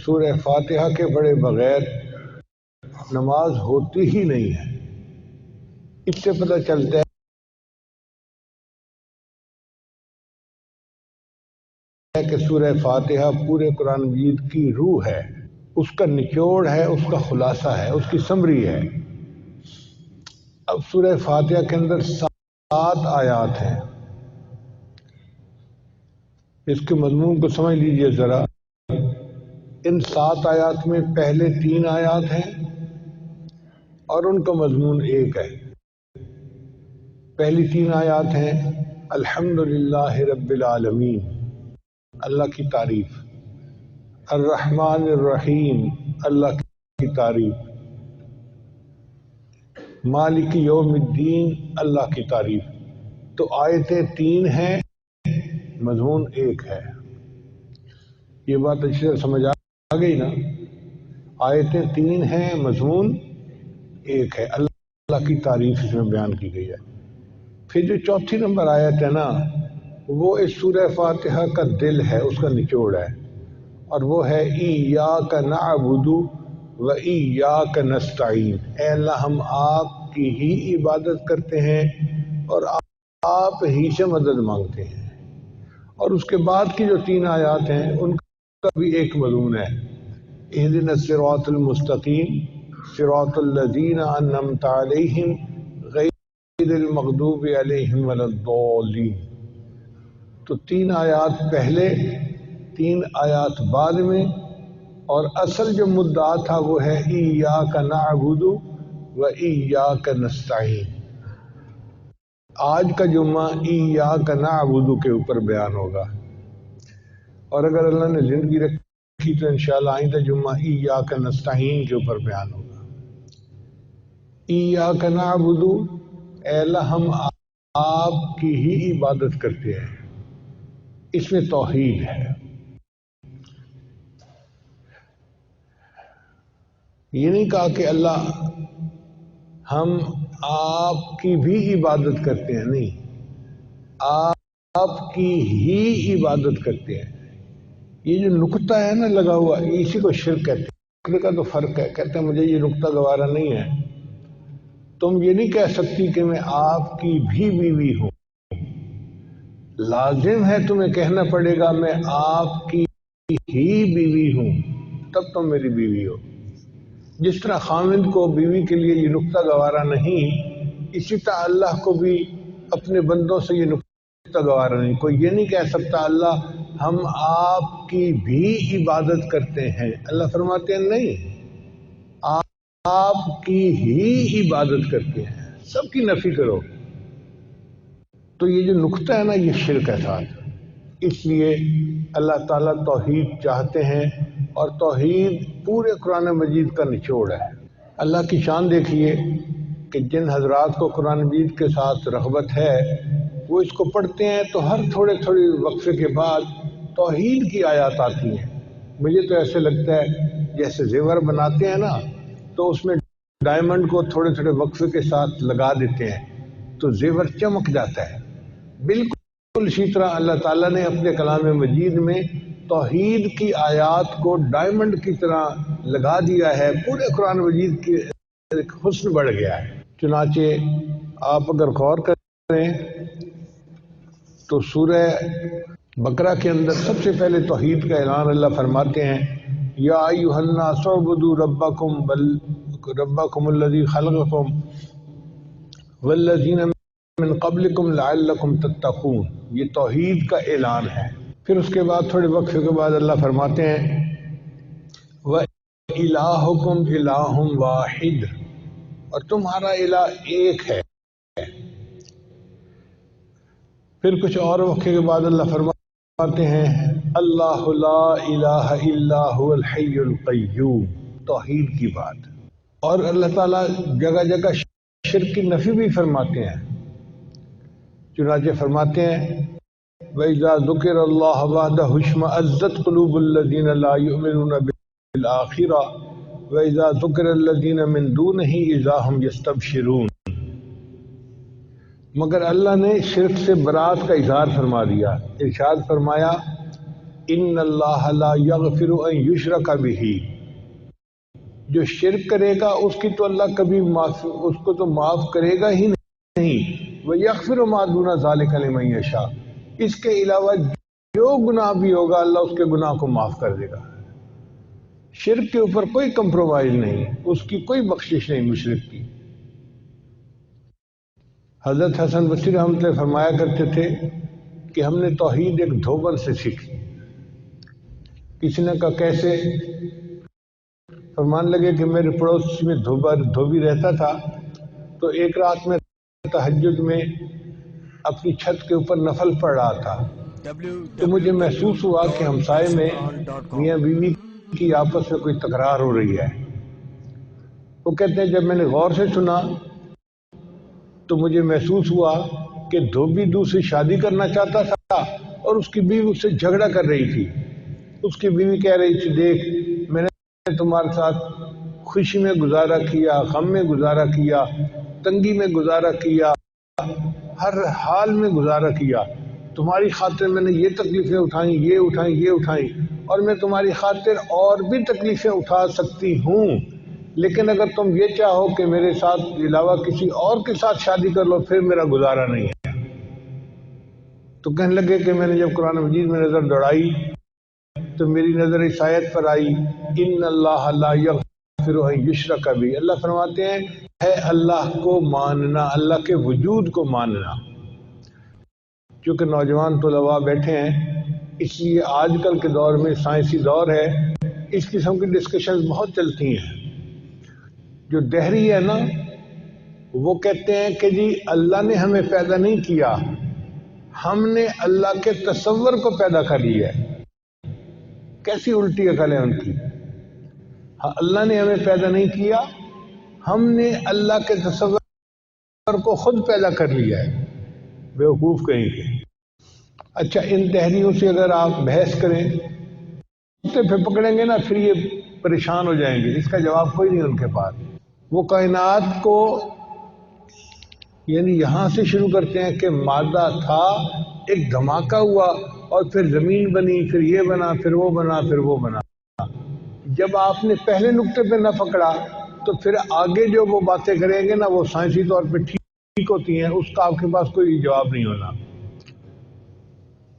سورہ فاتحہ کے پڑھے بغیر نماز ہوتی ہی نہیں ہے۔ اس سے پتہ چلتا ہے کہ سورہ فاتحہ پورے قرآن مجید کی روح ہے، اس کا نچوڑ ہے، اس کا خلاصہ ہے، اس کی سمری ہے۔ اب سورہ فاتحہ کے اندر 7 آیات ہیں۔ اس کے مضمون کو سمجھ لیجئے ذرا۔ ان 7 آیات میں پہلے 3 آیات ہیں اور ان کا مضمون ایک ہے۔ پہلی 3 آیات ہیں الحمدللہ رب العالمین، اللہ کی تعریف، الرحمن الرحیم، اللہ کی تعریف، مالک یوم الدین، اللہ کی تعریف۔ تو آیتیں 3 ہیں، مضمون ایک ہے۔ یہ بات اچھی طرح سمجھ آ گئی نا؟ آیتیں 3 ہیں، مضمون ایک ہے، اللہ کی تعریف اس میں بیان کی گئی ہے۔ پھر جو چوتھی نمبر آیت ہے نا، وہ اس سورہ فاتحہ کا دل ہے، اس کا نچوڑ ہے، اور وہ ہے ایاک نعبد و ایاک نستعین۔ اے اللہ، ہم آپ کی ہی عبادت کرتے ہیں اور آپ ہی سے مدد مانگتے ہیں۔ اور اس کے بعد کی جو 3 آیات ہیں ان کا بھی ایک مضمون ہے، اہدنا الصراط المستقیم صراط الذین انعمت علیہم غیر المغضوب علیہم ولا الضالین۔ تو 3 آیات پہلے، 3 آیات بعد میں، اور اصل جو مدعا تھا وہ ہے ایاک نعبد و ایاک نستعین۔ آج کا جمعہ ایاک نعبد کے اوپر بیان ہوگا، اور اگر اللہ نے زندگی رکھی تو انشاءاللہ آئندہ جمعہ ایاک نستعین کے اوپر بیان ہوگا۔ ایاک نعبد، اے اللہ ہم آپ کی ہی عبادت کرتے ہیں، اس میں توحید ہے۔ یہ نہیں کہا کہ اللہ ہم آپ کی بھی عبادت کرتے ہیں، نہیں، آپ کی ہی عبادت کرتے ہیں۔ یہ جو نقطہ ہے نا لگا ہوا، اسی کو شرک کہتے ہیں۔ نقطے کا تو فرق ہے، کہتے ہیں مجھے یہ نقطہ گوارا نہیں ہے۔ تم یہ نہیں کہہ سکتی کہ میں آپ کی بھی بیوی ہوں، لازم ہے تمہیں کہنا پڑے گا میں آپ کی ہی بیوی ہوں، تب تم میری بیوی ہو۔ جس طرح خاوند کو بیوی کے لیے یہ نقطہ گوارا نہیں، اسی طرح اللہ کو بھی اپنے بندوں سے یہ نقطہ گوارا نہیں۔ کوئی یہ نہیں کہہ سکتا اللہ ہم آپ کی بھی عبادت کرتے ہیں۔ اللہ فرماتے ہیں نہیں، آپ کی ہی عبادت کرتے ہیں، سب کی نفی کرو۔ تو یہ جو نقطہ ہے نا، یہ شرک ہے ساتھ۔ اس لیے اللہ تعالیٰ توحید چاہتے ہیں، اور توحید پورے قرآن مجید کا نچوڑ ہے۔ اللہ کی شان دیکھیے کہ جن حضرات کو قرآن مجید کے ساتھ رغبت ہے وہ اس کو پڑھتے ہیں تو ہر تھوڑے وقفے کے بعد توحید کی آیات آتی ہیں۔ مجھے تو ایسے لگتا ہے جیسے زیور بناتے ہیں نا، تو اس میں ڈائمنڈ کو تھوڑے وقفے کے ساتھ لگا دیتے ہیں تو زیور چمک جاتا ہے۔ بالکل اسی طرح اللہ تعالیٰ نے اپنے کلام مجید میں توحید کی آیات کو ڈائمنڈ کی طرح لگا دیا ہے، پورے قرآن مجید کی حسن بڑھ گیا ہے۔ چنانچہ آپ اگر غور کریں تو سورہ بقرہ کے اندر سب سے پہلے توحید کا اعلان اللہ فرماتے ہیں، یا ایھا الناس اعبدوا ربکم الذی خلقکم والذین من قبلکم لعلکم تتقون۔ یہ توحید کا اعلان ہے۔ پھر اس کے بعد تھوڑے وقفے کے بعد اللہ فرماتے ہیں وَإِلَٰهُكُمْ إِلَٰهٌ وَاحِدٌ، اور تمہارا الہ ایک ہے۔ پھر کچھ اور وقفے کے بعد اللہ فرماتے ہیں اللہ لا الہ الا هو الحی القیوم، توحید کی بات۔ اور اللہ تعالیٰ جگہ جگہ شرک کی نفی بھی فرماتے ہیں۔ چنانچہ فرماتے ہیں وَإِذَا ذُكِرَ اللَّهُ وَحْدَهُ اشْمَأَزَّتْ قُلُوبُ الَّذِينَ لَا يُؤْمِنُونَ بِالْآخِرَةِ وَإِذَا ذُكِرَ الَّذِينَ مِن دُونِهِ إِذَا هُمْ يَسْتَبْشِرُونَ۔ مگر اللہ نے شرک سے برات کا اظہار فرما دیا، ارشاد فرمایا ان اللہ لا یغفر ان یشرک بہ، جو شرک کرے گا اس کی تو اللہ کبھی معاف، اس کو تو معاف کرے گا ہی نہیں، وَيَغْفِرُ مَا دُونَ ذَلِكَ لِمَن یشاء، اس کے علاوہ جو گناہ بھی ہوگا اللہ اس کے گناہ کو معاف کر دے گا۔ شرک کے اوپر کوئی کمپرومائز نہیں، اس کی کوئی بخشش نہیں مشرک کی۔ حضرت حسن بصری رحمۃ اللہ فرمایا کرتے تھے کہ ہم نے توحید ایک دھوبن سے سیکھی۔ کسی نے کہا کیسے؟ فرمان لگے کہ میرے پڑوس میں دھوبی رہتا تھا، تو ایک رات میں تہجد میں اپنی چھت کے اوپر نفل پڑھ رہا تھا، تو مجھے محسوس ہوا کہ ہمسائے میں میاں بیوی کی آپس میں کوئی تکرار ہو رہی ہے۔ وہ کہتے ہیں جب میں نے غور سے سنا تو مجھے محسوس ہوا کہ دھوبی دوسری شادی کرنا چاہتا تھا اور اس کی بیوی اس سے جھگڑا کر رہی تھی۔ اس کی بیوی کہہ رہی تھی دیکھ میں نے تمہارے ساتھ خوشی میں گزارا کیا، غم میں گزارا کیا، تنگی میں گزارا کیا، ہر حال میں گزارا کیا، تمہاری خاطر میں نے یہ تکلیفیں اٹھائیں، یہ اٹھائیں، اور میں تمہاری خاطر اور بھی تکلیفیں اٹھا سکتی ہوں، لیکن اگر تم یہ چاہو کہ میرے ساتھ علاوہ کسی اور کے ساتھ شادی کر لو پھر میرا گزارا نہیں ہے۔ تو کہنے لگے کہ میں نے جب قرآن مجید میں نظر دوڑائی تو میری نظر اس آیت پر آئی، ان اللہ لا یغفر ان یشرک بہ، اللہ فرماتے ہیں ہے اللہ کو ماننا، اللہ کے وجود کو ماننا۔ چونکہ نوجوان طلباء بیٹھے ہیں اس لیے آج کل کے دور میں سائنسی دور ہے، اس قسم کی ڈسکشنز بہت چلتی ہیں۔ جو دہری ہے نا وہ کہتے ہیں کہ جی اللہ نے ہمیں پیدا نہیں کیا، ہم نے اللہ کے تصور کو پیدا کر لیا ہے۔ کیسی الٹی عقل ہے ان کی۔ اللہ نے ہمیں پیدا نہیں کیا، ہم نے اللہ کے تصور کو خود پیدا کر لیا ہے، بیوقوف کہیں گے۔ اچھا ان دہریوں سے اگر آپ بحث کریں تو پھر پکڑیں گے نا پھر یہ پریشان ہو جائیں گے، اس کا جواب کوئی نہیں ان کے پاس۔ وہ کائنات کو یعنی یہاں سے شروع کرتے ہیں کہ مادہ تھا، ایک دھماکہ ہوا اور پھر زمین بنی، پھر یہ بنا، پھر وہ بنا، پھر وہ بنا۔ جب آپ نے پہلے نقطے پہ نہ پکڑا تو پھر آگے جو وہ باتیں کریں گے نا وہ سائنسی طور پہ ٹھیک ہوتی ہیں، اس کا آپ کے پاس کوئی جواب نہیں ہونا۔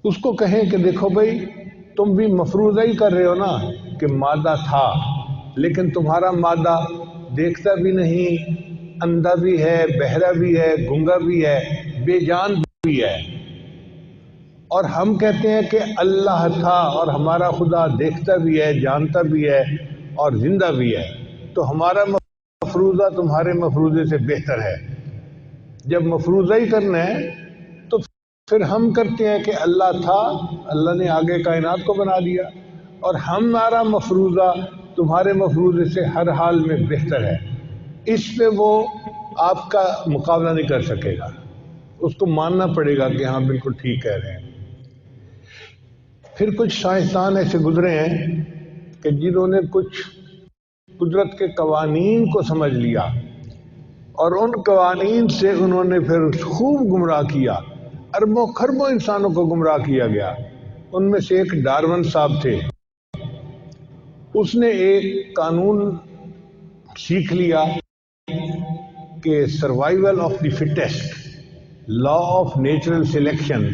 اس کو کہیں کہ دیکھو بھائی تم بھی مفروضہ ہی کر رہے ہو نا کہ مادہ تھا، لیکن تمہارا مادہ دیکھتا بھی نہیں، اندھا بھی ہے، بہرا بھی ہے، گنگا بھی ہے، بے جان بھی ہے، اور ہم کہتے ہیں کہ اللہ تھا اور ہمارا خدا دیکھتا بھی ہے، جانتا بھی ہے اور زندہ بھی ہے، تو ہمارا مفروضہ تمہارے مفروضے سے بہتر ہے۔ جب مفروضہ ہی کرنا ہے تو پھر ہم کرتے ہیں کہ اللہ تھا، اللہ نے آگے کائنات کو بنا دیا، اور ہمارا مفروضہ تمہارے مفروضے سے ہر حال میں بہتر ہے۔ اس پہ وہ آپ کا مقابلہ نہیں کر سکے گا، اس کو ماننا پڑے گا کہ ہاں بالکل ٹھیک کہہ رہے ہیں۔ پھر کچھ سائنسدان ایسے گزرے ہیں کہ جنہوں نے کچھ قدرت کے قوانین کو سمجھ لیا اور ان قوانین سے انہوں نے پھر خوب گمراہ کیا، اربوں خربوں انسانوں کو گمراہ کیا گیا۔ ان میں سے ایک ڈارون صاحب تھے، اس نے ایک قانون سیکھ لیا کہ survival of the fittest, law of natural selection.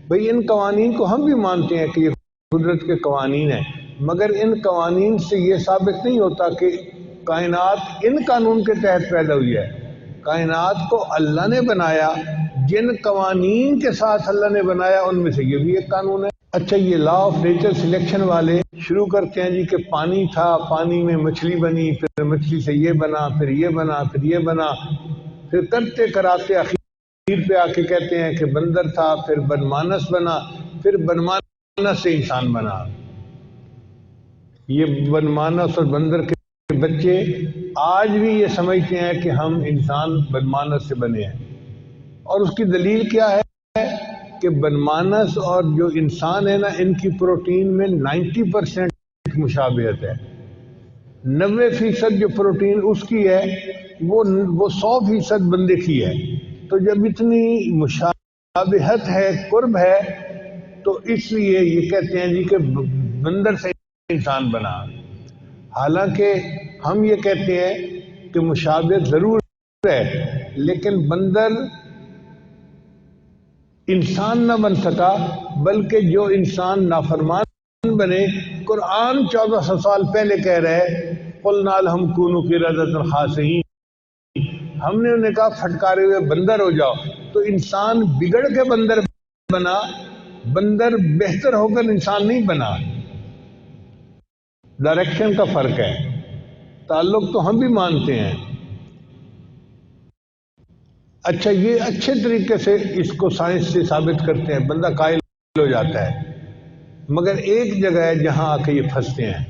بھئی ان قوانین کو ہم بھی مانتے ہیں کہ یہ قدرت کے قوانین ہیں، مگر ان قوانین سے یہ ثابت نہیں ہوتا کہ کائنات ان قانون کے تحت پیدا ہوئی ہے۔ کائنات کو اللہ نے بنایا، جن قوانین کے ساتھ اللہ نے بنایا ان میں سے یہ بھی ایک قانون ہے۔ اچھا یہ لا آف نیچر سلیکشن والے شروع کرتے ہیں جی کہ پانی تھا، پانی میں مچھلی بنی، پھر مچھلی سے یہ بنا، پھر یہ بنا، پھر یہ بنا، پھر کرتے کراتے اخیر پہ آ کے کہتے ہیں کہ بندر تھا، پھر بنمانس بنا، پھر بنمانس سے انسان بنا۔ یہ بنمانس اور بندر کے بچے آج بھی یہ سمجھتے ہیں کہ ہم انسان بنمانس سے بنے ہیں، اور اس کی دلیل کیا ہے کہ بنمانس اور جو انسان ہے نا ان کی پروٹین میں 90% مشابہت ہے۔ 90% جو پروٹین اس کی ہے وہ 100% بندے کی ہے۔ تو جب اتنی مشابہت ہے، قرب ہے، تو اس لیے یہ کہتے ہیں جی کہ بندر سے انسان بنا. حالانکہ ہم یہ کہتے ہیں کہ مشابہت ضرور ہے، لیکن بندر انسان نہ بن سکا، بلکہ جو انسان نافرمان بنے. قرآن 1400 سال پہلے کہہ رہے قُلْنَا لَهُمْ كُونُوا قِرَدَةً خَاسِئِينَ، ہم نے انہیں کہا پھٹکارے ہوئے بندر ہو جاؤ. تو انسان بگڑ کے بندر بنا، بندر بہتر ہو کر انسان نہیں بنا. ڈائریکشن کا فرق ہے. تعلق تو ہم بھی مانتے ہیں. اچھا، یہ اچھے طریقے سے اس کو سائنس سے ثابت کرتے ہیں، بندہ قائل ہو جاتا ہے. مگر ایک جگہ ہے جہاں آ کے یہ پھنستے ہیں،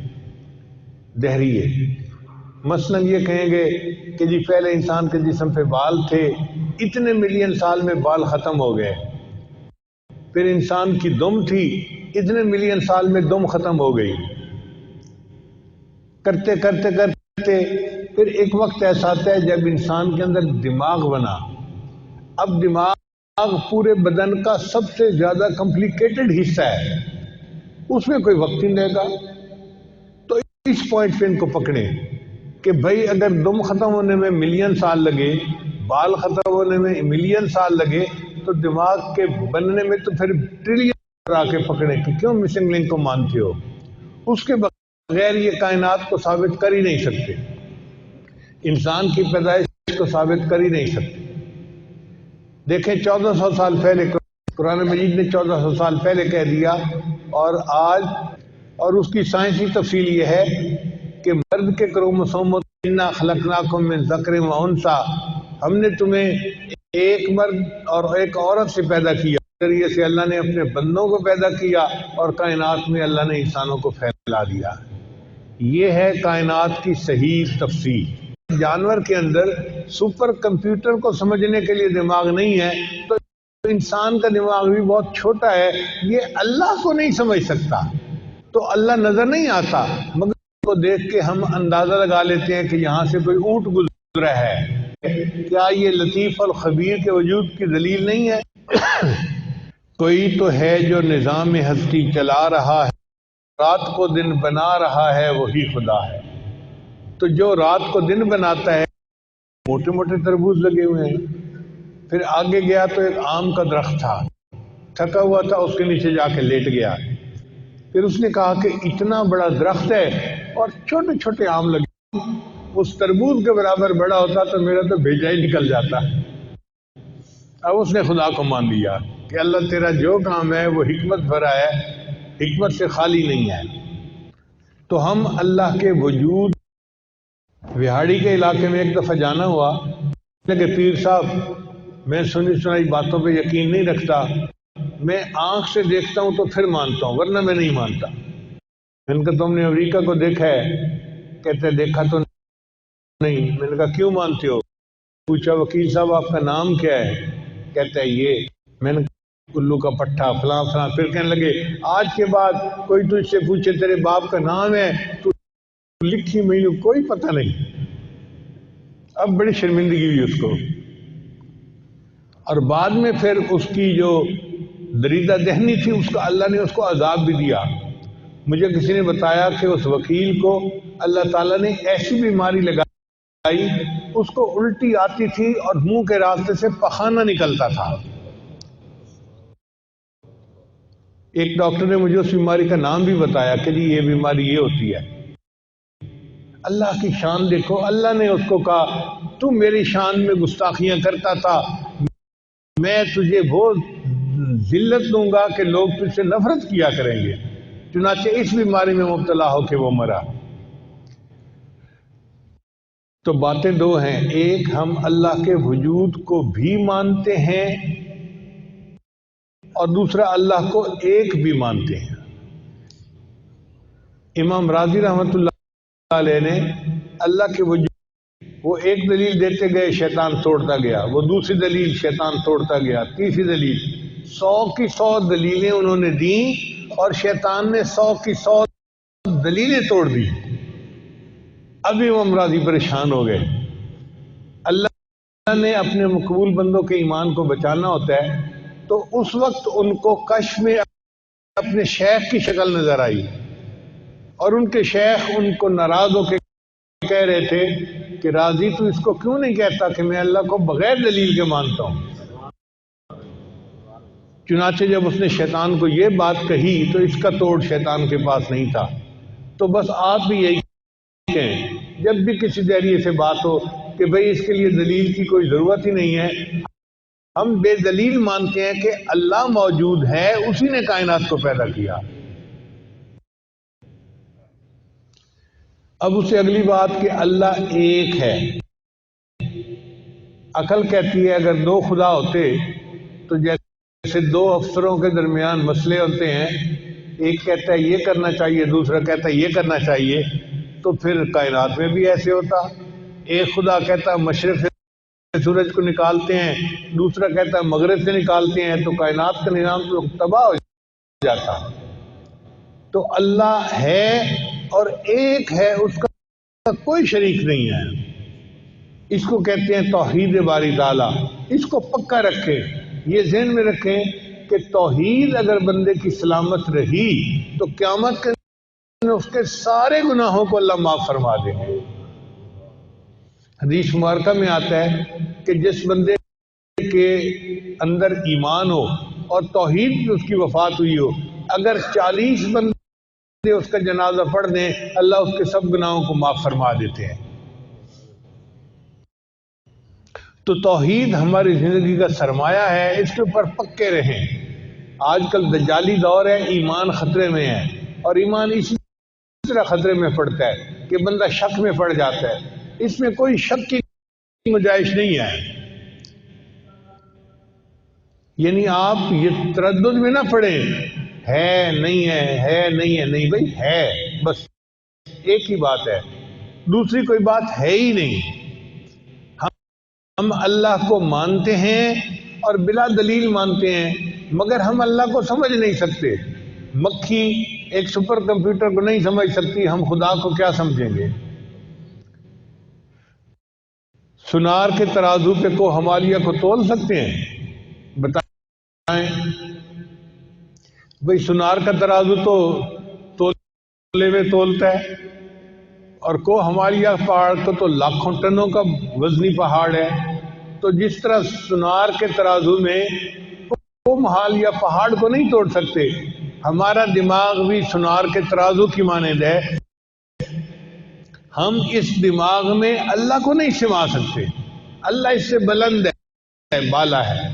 دہریے. مثلا یہ کہیں گے کہ جی پہلے انسان کے جسم پہ بال تھے، اتنے ملین سال میں بال ختم ہو گئے. پھر انسان کی دم تھی، اتنے ملین سال میں دم ختم ہو گئی. کرتے کرتے کرتے پھر ایک وقت ایسا آتا ہے جب انسان کے اندر دماغ بنا. اب دماغ پورے بدن کا سب سے زیادہ کمپلیکیٹڈ حصہ ہے، اس میں کوئی وقت نہیں لے گا. تو اس پوائنٹ پہ ان کو پکڑیں کہ بھائی اگر دم ختم ہونے میں ملین سال لگے، بال ختم ہونے میں ملین سال لگے، تو دماغ کے بننے میں تو پھر ٹریلین آ کے پکڑیں کہ کیوں مسنگ لنک کو مانتے ہو. اس کے بغیر یہ کائنات کو ثابت کر ہی نہیں سکتے، انسان کی پیدائش کو ثابت کر ہی نہیں سکتے. دیکھیں 1400 سال پہلے قرآن مجید نے 1400 سال پہلے کہہ دیا، اور آج اور اس کی سائنسی تفصیل یہ ہے کہ مرد کے کروموسوم انا خلقناکم من ذکر و انثی، ہم نے تمہیں ایک مرد اور ایک عورت سے پیدا کیا. ذریعے سے اللہ نے اپنے بندوں کو پیدا کیا، اور کائنات میں اللہ نے انسانوں کو پھیلا دیا. یہ ہے کائنات کی صحیح تفصیل. جانور کے اندر سپر کمپیوٹر کو سمجھنے کے لیے دماغ نہیں ہے، تو انسان کا دماغ بھی بہت چھوٹا ہے، یہ اللہ کو نہیں سمجھ سکتا. تو اللہ نظر نہیں آتا، مگر کو دیکھ کے ہم اندازہ لگا لیتے ہیں کہ یہاں سے کوئی اونٹ گزرا ہے. کیا یہ لطیف الخبیر کے وجود کی دلیل نہیں ہے؟ کوئی تو ہے جو نظام ہستی چلا رہا ہے، رات کو دن بنا رہا ہے، وہی خدا ہے. تو جو رات کو دن بناتا ہے، موٹے موٹے تربوز لگے ہوئے ہیں. پھر آگے گیا تو ایک آم کا درخت تھا، تھکا ہوا تھا، اس کے نیچے جا کے لیٹ گیا. پھر اس نے کہا کہ اتنا بڑا درخت ہے اور چھوٹے چھوٹے آم لگے، اس تربوز کے برابر بڑا ہوتا تو میرا تو بھیجا ہی نکل جاتا. اب اس نے خدا کو مان لیا کہ اللہ تیرا جو کام ہے وہ حکمت بھرا ہے، حکمت سے خالی نہیں ہے. تو ہم اللہ کے وجود، وہاڑی کے علاقے میں ایک دفعہ جانا ہوا کہ پیر صاحب میں سنی سنائی باتوں پہ یقین نہیں رکھتا، میں آنکھ سے دیکھتا ہوں تو پھر مانتا ہوں، ورنہ میں نہیں مانتا. میں نے کہا تم نے امریکہ کو دیکھا ہے؟ کہتے دیکھا تو نہیں. میں نے کہا کیوں مانتے ہو؟ پوچھا وکیل صاحب آپ کا نام کیا ہے؟ کہتا ہے یہ. میں نے کلو کا پٹھا فلاں فلاں. پھر کہنے لگے آج کے بعد کوئی تجھ سے پوچھے تیرے باپ کا نام ہے تو لکھی مجھے کوئی پتہ نہیں. اب بڑی شرمندگی ہوئی اس کو، اور بعد میں پھر اس کی جو دریدہ دہنی تھی اس کا اللہ نے اس کو عذاب بھی دیا. مجھے کسی نے بتایا کہ اس وکیل کو اللہ تعالیٰ نے ایسی بیماری لگائی، اس کو الٹی آتی تھی اور منہ کے راستے سے پخانہ نکلتا تھا. ایک ڈاکٹر نے مجھے اس بیماری کا نام بھی بتایا کہ جی یہ بیماری یہ ہوتی ہے. اللہ کی شان دیکھو، اللہ نے اس کو کہا تو میری شان میں گستاخیاں کرتا تھا، میں تجھے وہ ذلت دوں گا کہ لوگ تجھ سے نفرت کیا کریں گے. چنانچہ اس بیماری میں مبتلا ہو کے وہ مرا. تو باتیں دو ہیں، ایک ہم اللہ کے وجود کو بھی مانتے ہیں، اور دوسرا اللہ کو ایک بھی مانتے ہیں. امام راضی رحمۃ اللہ علیہ نے اللہ کے وجود وہ ایک دلیل دیتے گئے، شیطان توڑتا گیا، وہ دوسری دلیل شیطان توڑتا گیا، تیسری دلیل، 100 کی 100 دلیلیں انہوں نے دیں اور شیطان نے 100 کی 100 دلیلیں توڑ دی. ابھی امام راضی پریشان ہو گئے. اللہ نے اپنے مقبول بندوں کے ایمان کو بچانا ہوتا ہے تو اس وقت ان کو کشف میں اپنے شیخ کی شکل نظر آئی اور ان کے شیخ ان کو ناراض ہو کے کہہ رہے تھے کہ راضی تو اس کو کیوں نہیں کہتا کہ میں اللہ کو بغیر دلیل کے مانتا ہوں. چنانچہ جب اس نے شیطان کو یہ بات کہی تو اس کا توڑ شیطان کے پاس نہیں تھا. تو بس آپ بھی یہی کہیں جب بھی کسی ذریعے سے بات ہو کہ بھئی اس کے لیے دلیل کی کوئی ضرورت ہی نہیں ہے، ہم بے دلیل مانتے ہیں کہ اللہ موجود ہے، اسی نے کائنات کو پیدا کیا. اب اس سے اگلی بات کہ اللہ ایک ہے. عقل کہتی ہے اگر دو خدا ہوتے تو جیسے دو افسروں کے درمیان مسئلے ہوتے ہیں، ایک کہتا ہے یہ کرنا چاہیے، دوسرا کہتا ہے یہ کرنا چاہیے، تو پھر کائنات میں بھی ایسے ہوتا. ایک خدا کہتا ہے مشرق سے سورج کو نکالتے ہیں، دوسرا کہتا ہے مغرب سے نکالتے ہیں، تو کائنات کا نظام تو تباہ ہو جاتا. تو اللہ ہے اور ایک ہے، اس کا کوئی شریک نہیں ہے. اس کو کہتے ہیں توحید باری تعالیٰ. اس کو پکا رکھیں، یہ ذہن میں رکھیں کہ توحید اگر بندے کی سلامت رہی تو قیامت کے دن اس کے سارے گناہوں کو اللہ معاف فرما دیں گے. حدیث مبارکہ میں آتا ہے کہ جس بندے کے اندر ایمان ہو اور توحید کی اس کی وفات ہوئی ہو، اگر 40 بندے اس کا جنازہ پڑھ دیں اللہ اس کے سب گناہوں کو معاف فرما دیتے ہیں. تو توحید ہماری زندگی کا سرمایہ ہے، اس کے اوپر پکے رہیں. آج کل دجالی دور ہے، ایمان خطرے میں ہے، اور ایمان اسی طرح خطرے میں پڑتا ہے کہ بندہ شک میں پڑ جاتا ہے. اس میں کوئی شک کی گنجائش نہیں ہے. یعنی آپ یہ تردد میں نہ پڑیں ہے نہیں ہے نہیں ہے، نہیں بھائی ہے، بس ایک ہی بات ہے، دوسری کوئی بات ہے ہی نہیں. ہم اللہ کو مانتے ہیں اور بلا دلیل مانتے ہیں، مگر ہم اللہ کو سمجھ نہیں سکتے. مکھی ایک سپر کمپیوٹر کو نہیں سمجھ سکتی، ہم خدا کو کیا سمجھیں گے؟ سنار کے ترازو پہ کو ہمالیہ کو تول سکتے ہیں؟ بتائیں بھئی سنار کا ترازو تو تولے میں تولتا ہے، اور کو ہمالیہ پہاڑ کو تو لاکھوں ٹنوں کا وزنی پہاڑ ہے. تو جس طرح سنار کے ترازو میں کو ہمالیہ پہاڑ کو نہیں توڑ سکتے، ہمارا دماغ بھی سنار کے ترازو کی مانند ہے. ہم اس دماغ میں اللہ کو نہیں سما سکتے. اللہ اس سے بلند ہے، بالا ہے.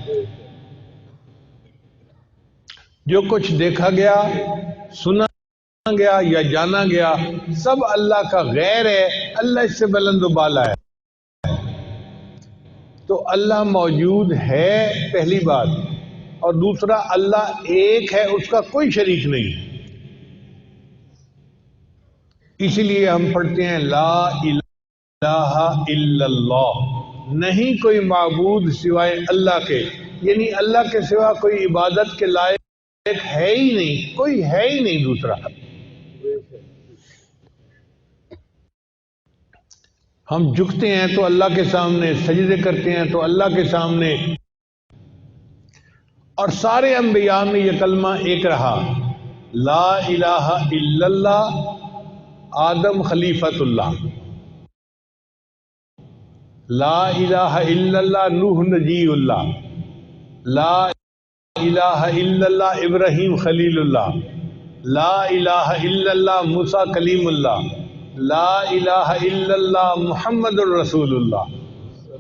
جو کچھ دیکھا گیا، سنا گیا یا جانا گیا، سب اللہ کا غیر ہے. اللہ اس سے بلند و بالا ہے. تو اللہ موجود ہے پہلی بات، اور دوسرا اللہ ایک ہے، اس کا کوئی شریک نہیں. اسی لیے ہم پڑھتے ہیں لا الہ الا اللہ، نہیں کوئی معبود سوائے اللہ کے، یعنی اللہ کے سوا کوئی عبادت کے لائق ہے ہی نہیں، کوئی ہے ہی نہیں دوسرا. ہم جھکتے ہیں تو اللہ کے سامنے، سجدے کرتے ہیں تو اللہ کے سامنے، اور سارے انبیاء میں یہ کلمہ ایک رہا لا الہ الا اللہ. آدم خلیفۃ اللہ، لا الہ الا اللہ نوح نجی اللہ، لا الہ الا اللہ ابراہیم خلیل اللہ، لا الہ الا اللہ موسیٰ کلیم اللہ، لا الہ الا اللہ محمد الرسول اللہ.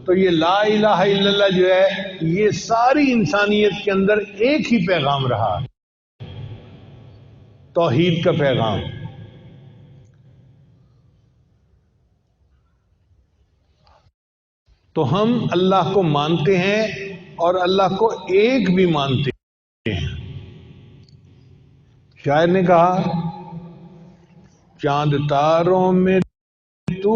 تو یہ لا الہ الا اللہ جو ہے یہ ساری انسانیت کے اندر ایک ہی پیغام رہا، توحید کا پیغام. تو ہم اللہ کو مانتے ہیں اور اللہ کو ایک بھی مانتے ہیں. شاعر نے کہا چاند تاروں میں تو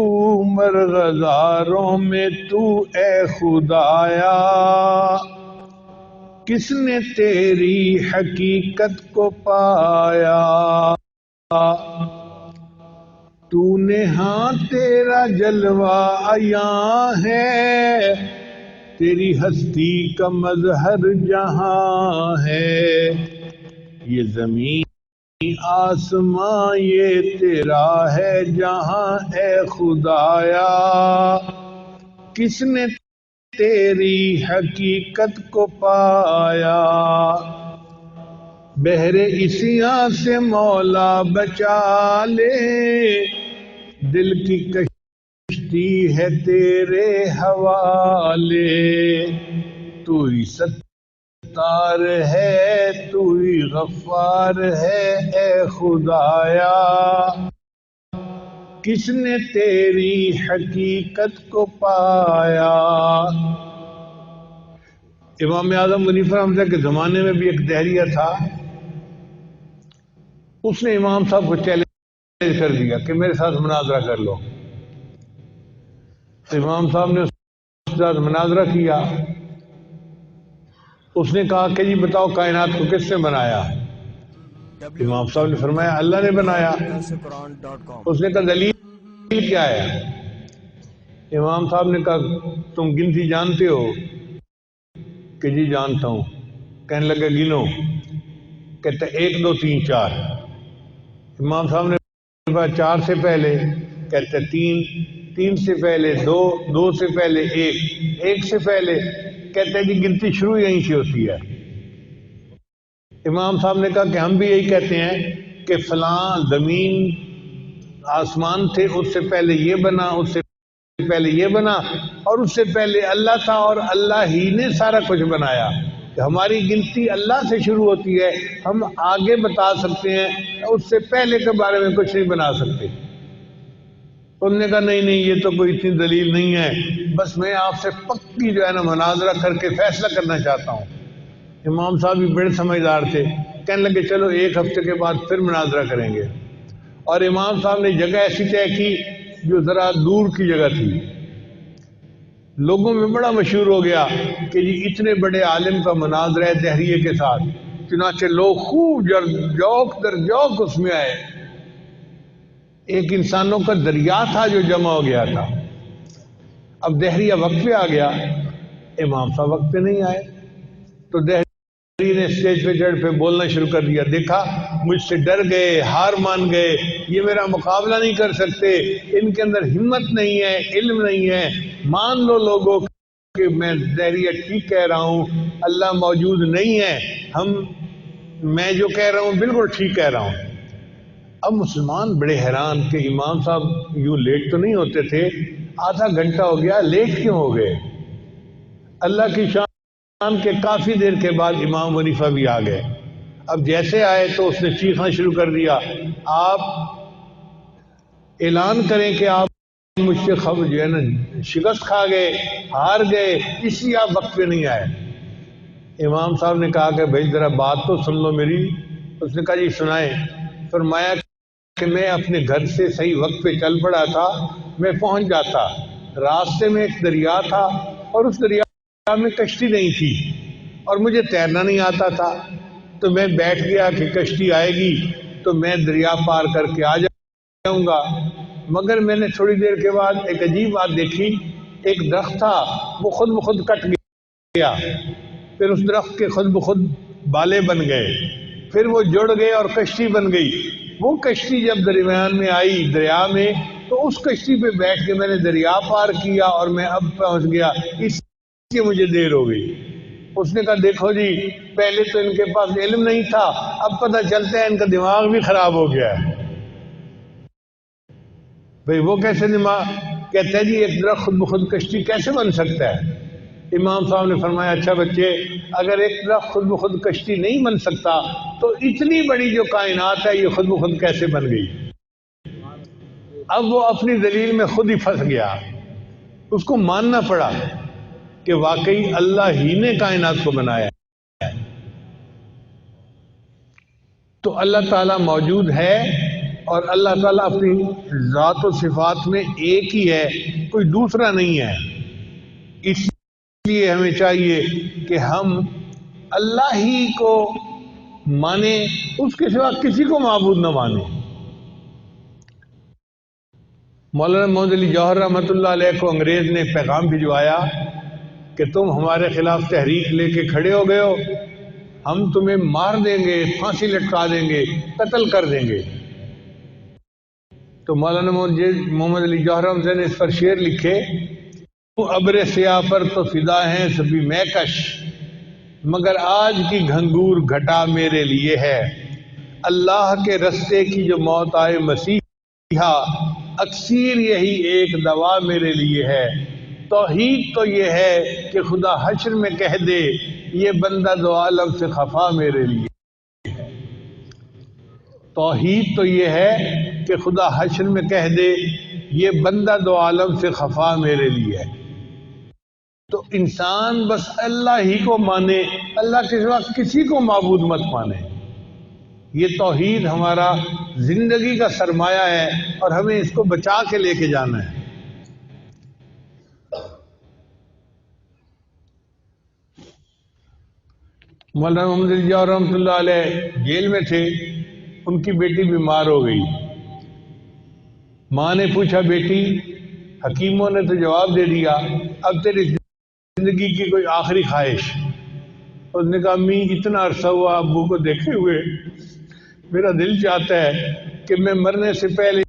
مرغزاروں میں تو اے خدایا، کس نے تیری حقیقت کو پایا. تو نے ہاں تیرا جلوہ عیاں ہے، تیری ہستی کا مظہر جہاں ہے. یہ زمین آسمان یہ تیرا ہے جہاں اے خدایا، کس نے تیری حقیقت کو پایا، بحر اسیاں سے مولا بچا لے، دل کی کشتی ہے تیرے حوالے، تو ہی ستار ہے تو ہی غفار ہے اے خدایا، کس نے تیری حقیقت کو پایا۔ امام اعظم حنیفہ رحمۃ اللہ کے زمانے میں بھی ایک دہریہ تھا، اس نے امام صاحب کو چیلنج کر دیا کہ میرے ساتھ مناظرہ کر لو۔ امام صاحب نے اس کے ساتھ مناظرہ کیا، اس نے کہا کہ جی بتاؤ کائنات کو کس نے بنایا؟ امام صاحب نے فرمایا اللہ نے بنایا۔ اس نے کہا دلیل کیا ہے؟ امام صاحب نے کہا تم گنتی جانتے ہو؟ کہ جی جانتا ہوں۔ کہنے لگے گنو، کہتے 1 2 3 4۔ امام صاحب نے کہا 4 سے پہلے، کہتے 3 3 سے پہلے 2 2 سے پہلے 1 1 سے پہلے، کہتے جی گنتی شروع یہیں سے ہوتی ہے۔ امام صاحب نے کہا کہ ہم بھی یہی کہتے ہیں کہ فلاں زمین آسمان تھے، اس سے پہلے یہ بنا، اس سے پہلے یہ بنا، اور اس سے پہلے اللہ تھا اور اللہ ہی نے سارا کچھ بنایا۔ ہماری گنتی اللہ سے شروع ہوتی ہے، ہم آگے بتا سکتے ہیں، اس سے پہلے کے بارے میں کچھ نہیں بنا سکتے۔ انہوں نے کہا نہیں نہیں یہ تو کوئی اتنی دلیل نہیں ہے، بس میں آپ سے پکی جو ہے نا مناظرہ کر کے فیصلہ کرنا چاہتا ہوں۔ امام صاحب بھی بڑے سمجھدار تھے، کہنے لگے چلو 1 ہفتے کے بعد پھر مناظرہ کریں گے۔ اور امام صاحب نے جگہ ایسی طے کی جو ذرا دور کی جگہ تھی، لوگوں میں بڑا مشہور ہو گیا کہ جی اتنے بڑے عالم کا مناظرہ ہے دہریے کے ساتھ، چنانچہ لوگ خوب جوق در جوق اس میں آئے۔ ایک انسانوں کا دریا تھا جو جمع ہو گیا تھا۔ اب دہریہ وقت پہ آ گیا، امام صاحب وقت پہ نہیں آئے، تو دہریے نے اسٹیج پہ چڑھ پہ بولنا شروع کر دیا، دیکھا مجھ سے ڈر گئے، ہار مان گئے، یہ میرا مقابلہ نہیں کر سکتے، ان کے اندر ہمت نہیں ہے، علم نہیں ہے، مان لو لوگوں کہ میں دہریہ ٹھیک کہہ رہا ہوں، اللہ موجود نہیں ہے، میں جو کہہ رہا ہوں بالکل ٹھیک کہہ رہا ہوں۔ اب مسلمان بڑے حیران کہ امام صاحب یوں لیٹ تو نہیں ہوتے تھے، آدھا گھنٹہ ہو گیا، لیٹ کیوں ہو گئے؟ اللہ کی شان کے کافی دیر کے بعد امام حنیفہ بھی آ گئے۔ اب جیسے آئے تو اس نے چیخنا شروع کر دیا، آپ اعلان کریں کہ آپ مجھ سے خبر جو ہے نا شکست کھا گئے، ہار گئے، اس لیے آپ وقت پہ نہیں آئے۔ امام صاحب نے کہا کہ بھائی ذرا بات تو سن لو میری۔ اس نے کہا جی سنائیں۔ فرمایا کہ میں اپنے گھر سے صحیح وقت پہ چل پڑا تھا، میں پہنچ جاتا، راستے میں ایک دریا تھا اور اس دریا میں کشتی نہیں تھی اور مجھے تیرنا نہیں آتا تھا، تو میں بیٹھ گیا کہ کشتی آئے گی تو میں دریا پار کر کے آ جاؤں گا۔ مگر میں نے تھوڑی دیر کے بعد ایک عجیب بات دیکھی، ایک درخت تھا وہ خود بخود کٹ گیا، پھر اس درخت کے خود بخود بالے بن گئے، پھر وہ جڑ گئے اور کشتی بن گئی۔ وہ کشتی جب درمیان میں آئی دریا میں تو اس کشتی پہ بیٹھ کے میں نے دریا پار کیا اور میں اب پہنچ گیا، اس لیے مجھے دیر ہو گئی۔ اس نے کہا دیکھو جی پہلے تو ان کے پاس علم نہیں تھا، اب پتہ چلتا ہے ان کا دماغ بھی خراب ہو گیا ہے۔ بھئی وہ کیسے دماغ؟ کہتا ہے جی ایک درخت خود بخود کشتی کیسے بن سکتا ہے؟ امام صاحب نے فرمایا اچھا بچے، اگر ایک درخت خود بخود کشتی نہیں بن سکتا تو اتنی بڑی جو کائنات ہے یہ خود بخود کیسے بن گئی؟ اب وہ اپنی دلیل میں خود ہی پھنس گیا، اس کو ماننا پڑا کہ واقعی اللہ ہی نے کائنات کو بنایا ہے۔ تو اللہ تعالیٰ موجود ہے اور اللہ تعالیٰ اپنی ذات و صفات میں ایک ہی ہے، کوئی دوسرا نہیں ہے۔ اس لیے ہمیں چاہیے کہ ہم اللہ ہی کو مانیں، اس کے سوا کسی کو معبود نہ مانیں۔ مولانا محمد علی جوہر رحمۃ اللہ علیہ کو انگریز نے پیغام بھجوایا کہ تم ہمارے خلاف تحریک لے کے کھڑے ہو گئے ہو، ہم تمہیں مار دیں گے، پھانسی لٹکا دیں گے، قتل کر دیں گے۔ تو مولانا محمد علی جوہر احمد نے اس پر شعر لکھے، ابر سیاہ پر تو فدا ہیں سبھی مہکش، مگر آج کی گھنگور گھٹا میرے لیے ہے۔ اللہ کے رستے کی جو موت آئے مسیحا، اکثیر یہی ایک دوا میرے لیے ہے۔ توحید تو یہ ہے کہ خدا حشر میں کہہ دے، یہ بندہ دو عالم سے خفا میرے لیے۔ توحید تو یہ ہے کہ خدا حشر میں کہہ دے، یہ بندہ دو عالم سے خفا میرے لیے ہے۔ تو انسان بس اللہ ہی کو مانے، اللہ کے سوا کسی کو معبود مت مانے۔ یہ توحید ہمارا زندگی کا سرمایہ ہے اور ہمیں اس کو بچا کے لے کے جانا ہے۔ مولانا محمد علی جوہر رحمۃ اللہ علیہ جیل میں تھے، ان کی بیٹی بیمار ہو گئی۔ ماں نے پوچھا بیٹی، حکیموں نے تو جواب دے دیا، اب تیری زندگی کی کوئی آخری خواہش؟ اس نے کہا امی اتنا عرصہ ہوا ابو کو دیکھے ہوئے، میرا دل چاہتا ہے کہ میں مرنے سے پہلے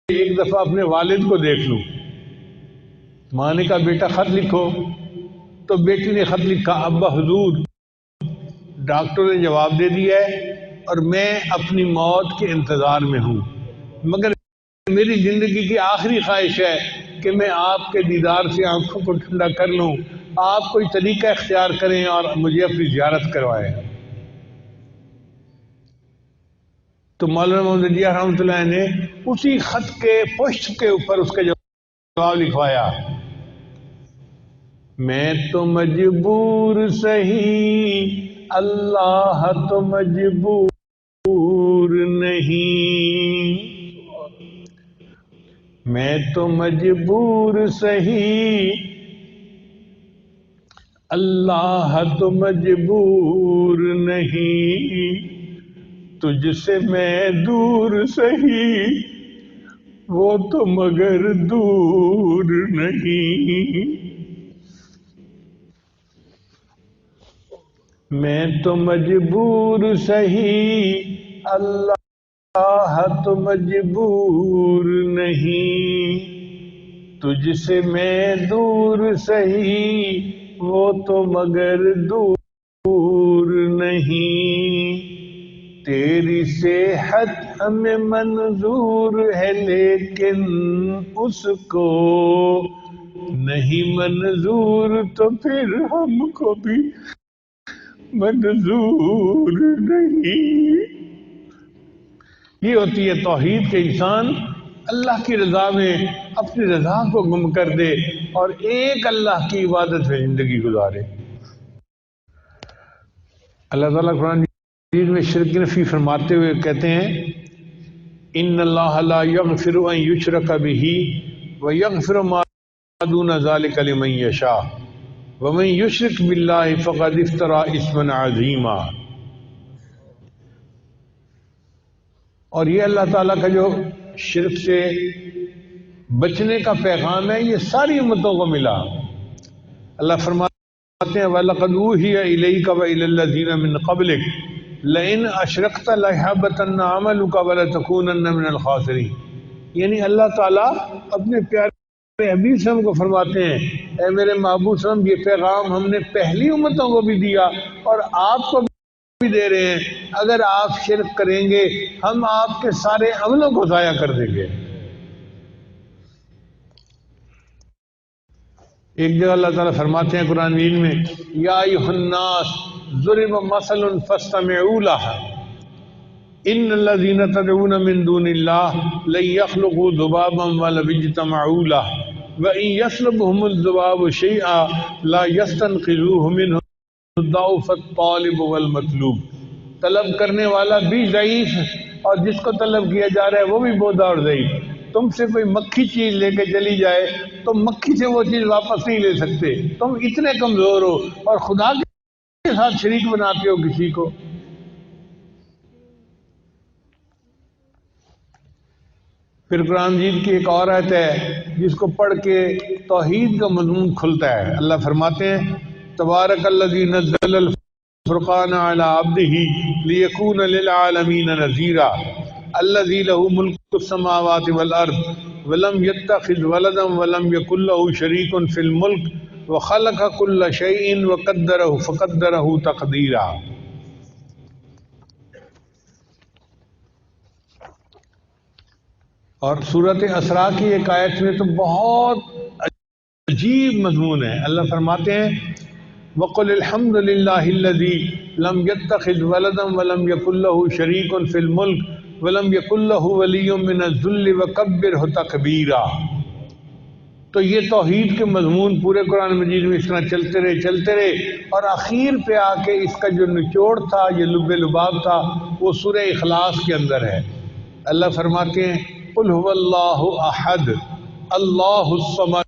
ایک دفعہ اپنے والد کو دیکھ لوں۔ ماں نے کہا بیٹا خط لکھو۔ تو بیٹی نے خط لکھا، ابا حضور ڈاکٹر نے جواب دے دیا ہے اور میں اپنی موت کے انتظار میں ہوں، مگر میری زندگی کی آخری خواہش ہے کہ میں آپ کے دیدار سے آنکھوں کو ٹھنڈا کر لوں، آپ کوئی طریقہ اختیار کریں اور مجھے اپنی زیارت کروائیں۔ تو مولانا محمد علی رحمۃ اللہ نے اسی خط کے پشت کے اوپر اس کا جواب لکھوایا، میں تو مجبور سہی اللہ تو مجبور نہیں، میں تو مجبور سہی اللہ تو مجبور نہیں، تجھ سے میں دور سہی وہ تو مگر دور نہیں، میں تو مجبور سہی اللہ تو مجبور نہیں، تجھ سے میں دور سہی وہ تو مگر دور نہیں، تیری صحت ہمیں منظور ہے لیکن اس کو نہیں منظور، تو پھر ہم کو بھی منظور نہیں۔ یہ ہوتی ہے توحید کے انسان اللہ کی رضا میں اپنی رضا کو گم کر دے اور ایک اللہ کی عبادت میں زندگی گزارے۔ اللہ تعالیٰ قرآن مجید میں شرک نفی فرماتے ہوئے کہتے ہیں، ان اللہ لا یغفر ان یشرک بہ ویغفر ما دون ذلک لمن یشاء ومن یشرک باللہ فقد افتری اثما عظیما۔ اور یہ اللہ تعالیٰ کا جو شرک سے بچنے کا پیغام ہے یہ ساری امتوں کو ملا۔ اللہ فرماتے ہیں وَلَقَدْ أُوحِيَ إِلَيْكَ وَإِلَى الَّذِينَ مِن قَبْلِكَ لَئِنْ أَشْرَكْتَ لَيَحْبَطَنَّ عَمَلُكَ وَلَتَكُونَنَّ مِنَ الْخَاسِرِينَ۔ یعنی اللہ تعالیٰ اپنے پیارے حبیب صلی اللہ علیہ وسلم کو فرماتے ہیں، اے میرے محبوب صلی اللہ علیہ وسلم، یہ پیغام ہم نے پہلی امتوں کو بھی دیا اور آپ کو بھی دے رہے ہیں، اگر آپ شرک کریں گے ہم آپ کے سارے عملوں کو ضائع کر دیں گے۔ ایک جگہ اللہ تعالیٰ فرماتے ہیں قرآن مجید میں، یا ایھا الناس ضرب مثل فاستمعوا لہ ان الذین تدعون من دون اللہ لن یخلقوا ذبابا ولو اجتمعوا لہ وإن یسلبهم الذباب شیئا لا یستنقذوہ منہ ضعف الطالب والمطلوب۔ طلب کرنے والا بھی ضعیف اور جس کو طلب کیا جا رہا ہے وہ بھی بودا اور ضعیف۔ تم سے کوئی مکھی چیز لے کے چلی جائے تو مکھی سے وہ چیز واپس نہیں لے سکتے، تم اتنے کمزور ہو اور خدا کے ساتھ شریک بناتے ہو کسی کو۔ پھر قرآن مجید کی ایک اور آیت ہے جس کو پڑھ کے توحید کا مضمون کھلتا ہے۔ اللہ فرماتے ہیں تبارک الذی نزل فرقان علی عبدہ لیکون للعالمین نذیرا الذی لہ ملک السماوات والارض ولم يتخذ ولدا ولم يكن له شریک فی الملک وخلق كل شیء وقدرہ فقدرہ تقدیرا۔ اور سورۃ اسراء کی ایک آیت میں تو بہت عجیب مضمون ہے۔ اللہ فرماتے ہیں وَقُلِ الْحَمْدُ لِلَّهِ الَّذِي لَمْ يَتَّخِذْ وَلَدًا وَلَمْ يَكُنْ لَهُ شَرِيكٌ فِي الْمُلْكِ وَلَمْ يَكُنْ لَهُ وَلِيٌّ مِّنَ الذُّلِّ وَكَبِّرْهُ تَكْبِيرًا۔ تو یہ توحید کے مضمون پورے قرآن مجید میں اس طرح چلتے رہے اور اخیر پہ آ کے اس کا جو نچوڑ تھا، یہ لب لباب تھا، وہ سورہ اخلاص کے اندر ہے۔ اللہ فرماتے ہیں قُلْ هُوَ اللَّهُ أَحَدٌ اللَّهُ الصَّمَدُ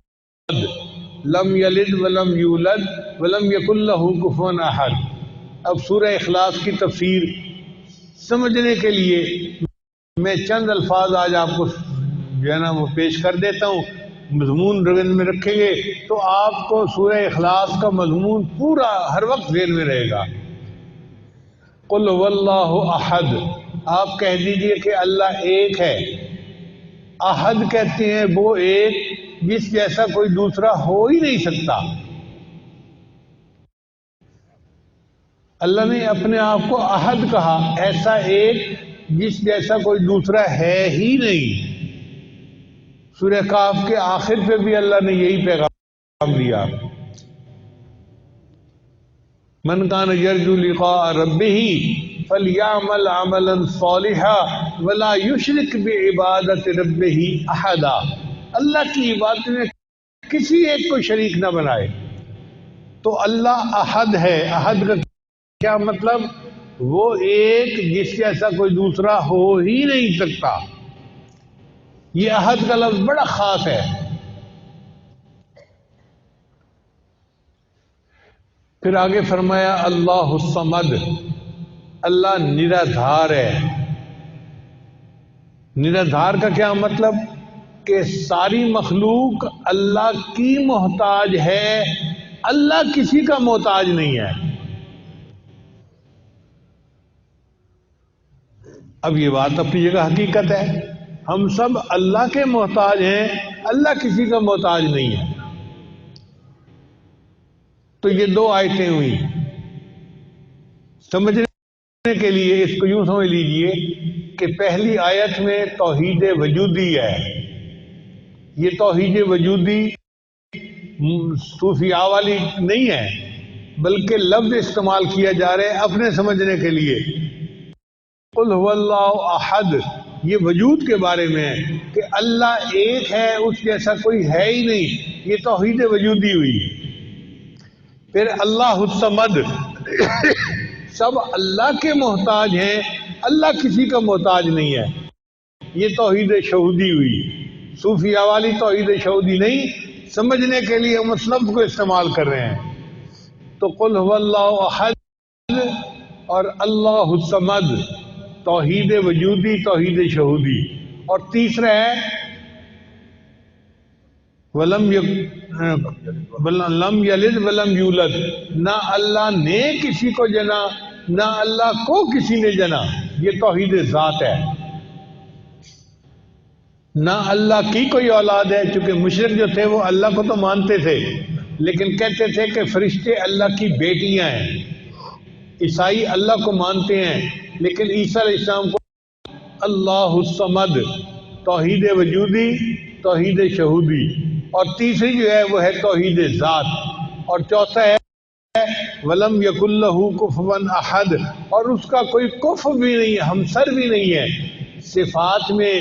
لم یلد ولم یولد ولم یکن لہ کفوا احد۔ اب سورہ اخلاص کی تفسیر سمجھنے کے لیے میں چند الفاظ آج آپ کو جو ہے نا وہ پیش کر دیتا ہوں، مضمون ذہن میں رکھیں گے تو آپ کو سورہ اخلاص کا مضمون پورا ہر وقت ذہن میں رہے گا۔ قل هو اللہ احد، آپ کہہ دیجئے کہ اللہ ایک ہے۔ احد کہتے ہیں وہ ایک جس جیسا کوئی دوسرا ہو ہی نہیں سکتا۔ اللہ نے اپنے آپ کو احد کہا، ایسا ایک جس جیسا کوئی دوسرا ہے ہی نہیں۔ سورہ کہف کے آخر پہ بھی اللہ نے یہی پیغام دیا، من کان یرجو لقاء ربہ فلیعمل عملا صالحا ولا یشرک بعبادۃ ربہ احدا۔ اللہ کی عبادت میں کسی ایک کو شریک نہ بنائے۔ تو اللہ احد ہے۔ احد کا کیا مطلب؟ وہ ایک جس جیسا کوئی دوسرا ہو ہی نہیں سکتا۔ یہ احد کا لفظ بڑا خاص ہے۔ پھر آگے فرمایا اللہ الصمد، اللہ نرادھار ہے۔ نرادھار کا کیا مطلب؟ کہ ساری مخلوق اللہ کی محتاج ہے، اللہ کسی کا محتاج نہیں ہے۔ اب یہ بات اپنی جگہ حقیقت ہے، ہم سب اللہ کے محتاج ہیں، اللہ کسی کا محتاج نہیں ہے۔ تو یہ دو آیتیں ہوئی۔ سمجھنے کے لیے اس کو یوں سمجھ لیجئے کہ پہلی آیت میں توحید وجودی ہے۔ یہ توحید وجودی صوفیاء والی نہیں ہے، بلکہ لفظ استعمال کیا جا رہا ہے اپنے سمجھنے کے لیے۔ قل هو اللہ احد، یہ وجود کے بارے میں ہے کہ اللہ ایک ہے، اس جیسا کوئی ہے ہی نہیں۔ یہ توحید وجودی ہوئی۔ پھر اللہ الصمد، سب اللہ کے محتاج ہیں، اللہ کسی کا محتاج نہیں ہے۔ یہ توحید شہودی ہوئی۔ صوفیاء والی توحید شہودی نہیں، سمجھنے کے لیے ہم اس لفظ کو استعمال کر رہے ہیں۔ تو قل هو اللہ احد اور اللہ الصمد، توحید وجودی، توحید شہودی۔ اور تیسرا ہے لم یلد ولم یولد، نہ اللہ نے کسی کو جنا نہ اللہ کو کسی نے جنا۔ یہ توحید ذات ہے۔ نہ اللہ کی کوئی اولاد ہے، چونکہ مشرک جو تھے وہ اللہ کو تو مانتے تھے لیکن کہتے تھے کہ فرشتے اللہ کی بیٹیاں ہیں۔ عیسائی اللہ کو مانتے ہیں لیکن عیسیٰ علیہ السلام کو اللہ الصمد، توحید وجودی، توحید شہودی۔ اور تیسری جو ہے وہ ہے توحید ذات۔ اور چوتھا ہے وَلَمْ يَكُنْ لَهُ كُفُوًا أَحَدٌ، اور اس کا کوئی کفو بھی نہیں ہے، ہمسر بھی نہیں ہے۔ صفات میں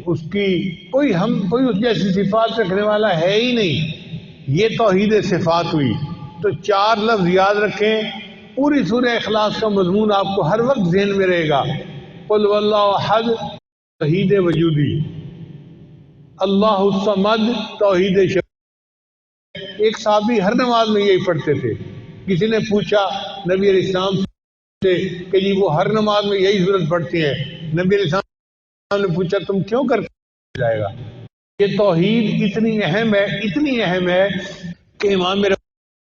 اس کی کوئی اس جیسی صفات رکھنے والا ہے ہی نہیں۔ یہ توحید صفات ہوئی۔ تو چار لفظ یاد رکھیں، پوری سورہ اخلاص کا مضمون آپ کو ہر وقت ذہن میں رہے گا۔ قل واللہ احد، توحید وجودی، اللہ الصمد، توحید شہودی۔ ایک صحابی ہر نماز میں یہی پڑھتے تھے۔ کسی نے پوچھا نبی علیہ السلام سے کہ جی وہ ہر نماز میں یہی صورت پڑھتے ہیں۔ نبی علیہ السلام نے پوچھا تم کیوں کرتے جائے گا؟ یہ توحید اتنی اہم ہے کہ امام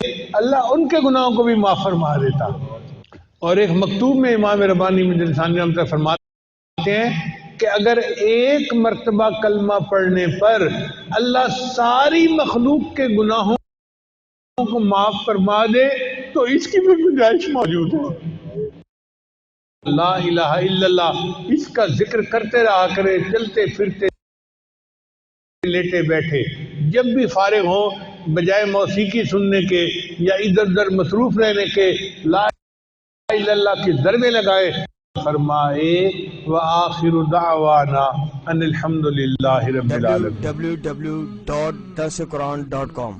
اللہ ان کے گناہوں کو بھی معاف فرما دیتا. اور ایک مکتوب میں امام ربانی مجد ثانی رحمۃ اللہ فرماتے ہیں کہ اگر ایک مرتبہ کلمہ پڑھنے پر اللہ ساری مخلوق کے گناہوں کو معاف فرما دے تو اس کی بھی گنجائش موجود ہے. لا الہ الا اللہ اس کا ذکر کرتے رہا کرے، چلتے پھرتے لیٹے بیٹھے جب بھی فارغ ہوں، بجائے موسیقی سننے کے یا ادھر ادھر مصروف رہنے کے لا الہ الا اللہ کی ضربیں لگائے. فرمائے وآخر دعوانا ان الحمد للہ رب العالمین. www.darsequran.com